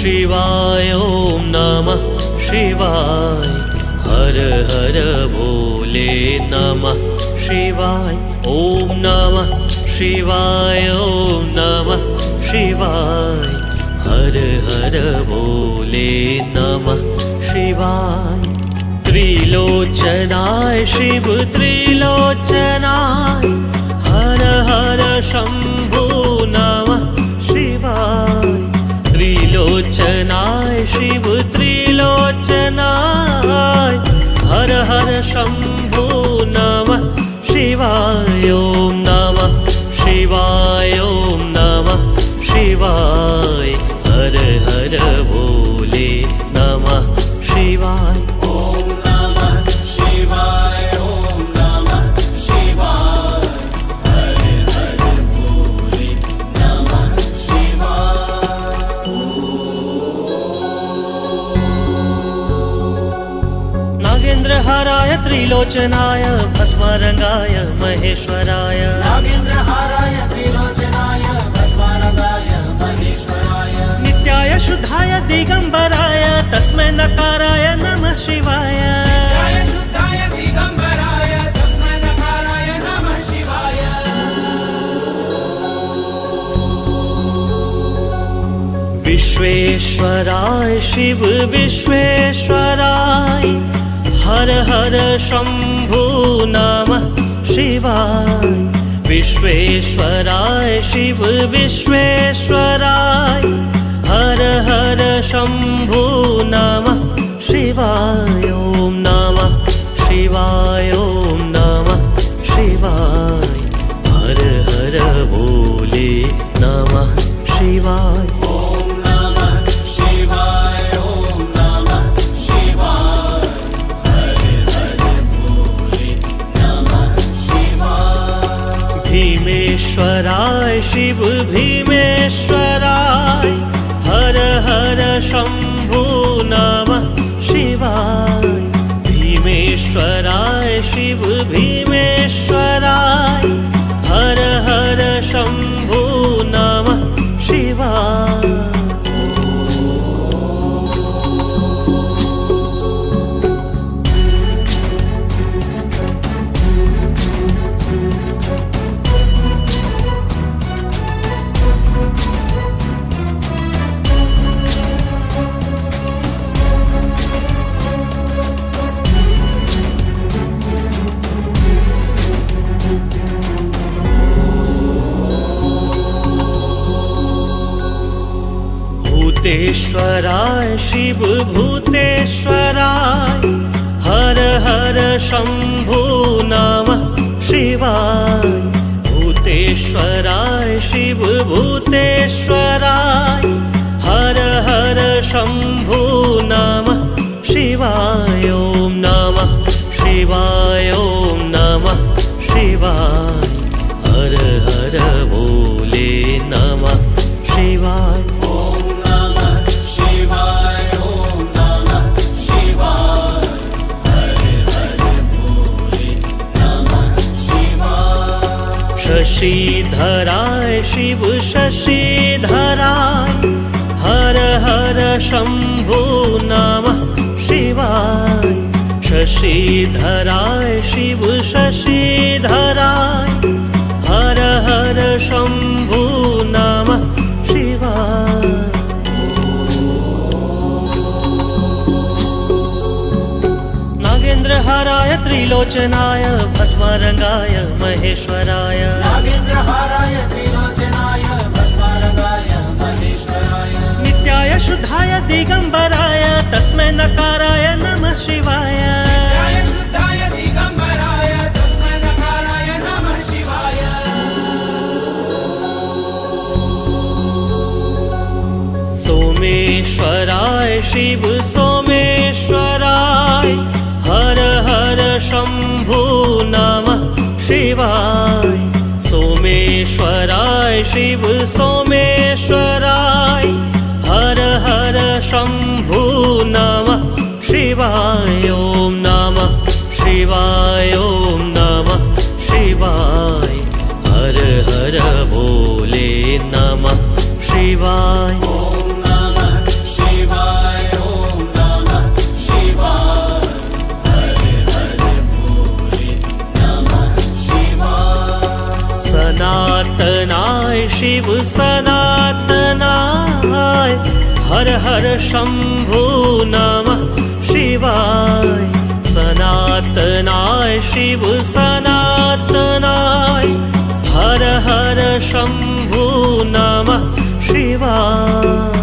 शिवाय ॐ नमः शिवाय। हर हर भोले नमः शिवाय। ॐ नमः शिवाय ॐ नमः शिवाय। हर हर भोले नमः शिवाय। त्रिलोचनाय शिव त्रिलोचनाय। हर हर शंभु नमः शिवाय। त्रिलोचनाय शिव त्रिलोचनाय। हर हर शंभु नमः शिवाय। ॐ नमः शिवाय ॐ नमः शिवाय। हर हर भोले नमः शिवाय। नागेन्द्रहाराय त्रिलोचनाय भस्मरंगाय महेश्वराय। नागेन्द्रहाराय त्रिलोचनाय भस्मरंगाय महेश्वराय। नित्याय शुद्धाय दिगंबराय तस्मै नकाराय नमः शिवाय। नित्याय शुद्धाय दिगंबराय तस्मै नकाराय नमः शिवाय। विश्वेश्वराय शिव विश्वेश्वराय। हर हर शंभु नमः शिवाय। विश्वेश्वराय शिव विश्वेश्वराय। हर हर शंभु नमः शिवाय। ॐ नमः शिवाय ॐ नमः शिवाय। हर हर भोले नमः शिवाय। भीमेश्वराय शिव भीमेश्वराय। हर हर शंभु नमः शिवाय। भीमेश्वराय शिव भीमेश्वराय। हर हर शंभु नमः शिवाय। भूतेश्वराय शिव भूतेश्वराय। हर हर शंभु नमः शिवाय। भूतेश्वराय शिव भूतेश्वराय। हर हर शंभु नमः शिवाय। ॐ नमः शिवाय ॐ नमः शिवाय। हर हर भोले नमः शिवाय। शशिधराय शिव शशिधराय। हर हर शंभु नमः शिवाय। शशिधराय शिव शशिधराय। हर हर शंभु नमः शिवाय। नागेन्द्रहाराय त्रिलोचनाय भस्मरंगाय महेश्वराय। नागेन्द्रहाराय त्रिलोचनाय भस्मरंगाय महेश्वराय। नित्याय शुद्धाय दिगंबराय तस्मै नकाराय नमः शिवाय। नित्याय शुद्धाय दिगंबराय तस्मै नकाराय नमः शिवाय। सोमेश्वराय शिव सोमेश्वराय। हर हर शंभु नमः शिवाय। सोमेश्वराय शिव सोमेश्वराय। हर हर शंभु नमः शिवाय। ॐ नमः शिवाय ॐ नमः शिवाय। हर हर भोले नमः शिवाय। ॐ नमः शिव सनातनाय हर हर शंभु नमः शिवाय सनातनाय शिव सनातनाय हर हर शंभु नमः शिवाय